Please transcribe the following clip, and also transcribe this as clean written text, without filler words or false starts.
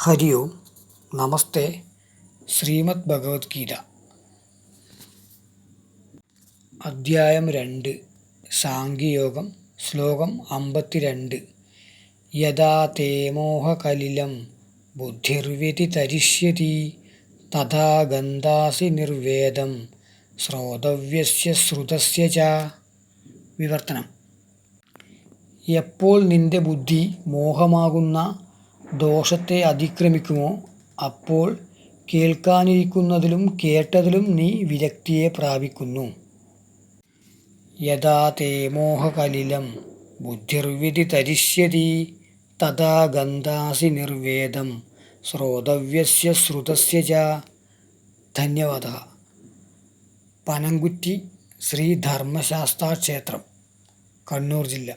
ഹരി ഓം നമസ്തേ. ശ്രീമദ് ഭഗവത്ഗീത അധ്യായം 2 സാംഖ്യയോഗം ശ്ലോകം 52. യഥാ തേ മോഹകലിലം ബുദ്ധിർവ്യതിതരിഷ്യതി തഥാ ഗന്ധാസി നിർവേദം ശ്രോതവ്യസ്യ ശ്രുതസ്യ ച. വിവർത്തനം: എപ്പോൾ നിന്റെ ബുദ്ധി മോഹമാകുന്ന ദോഷത്തെ അതിക്രമിക്കുമോ അപ്പോൾ കേൾക്കാനിരിക്കുന്നതിലും കേട്ടതിലും നീ വിരക്തിയെ പ്രാപിക്കുന്നു. യഥാ തേ മോഹകലിലം ബുദ്ധിർവ്യതിതരിഷ്യതി തഥാ ഗന്ധാസി നിർവേദം ശ്രോതവ്യസ്യ ശ്രുതസ്യ ച. ധന്യവാദഃ. പനംകുറ്റി ശ്രീ ധർമ്മശാസ്താ ക്ഷേത്രം, കണ്ണൂർ ജില്ല.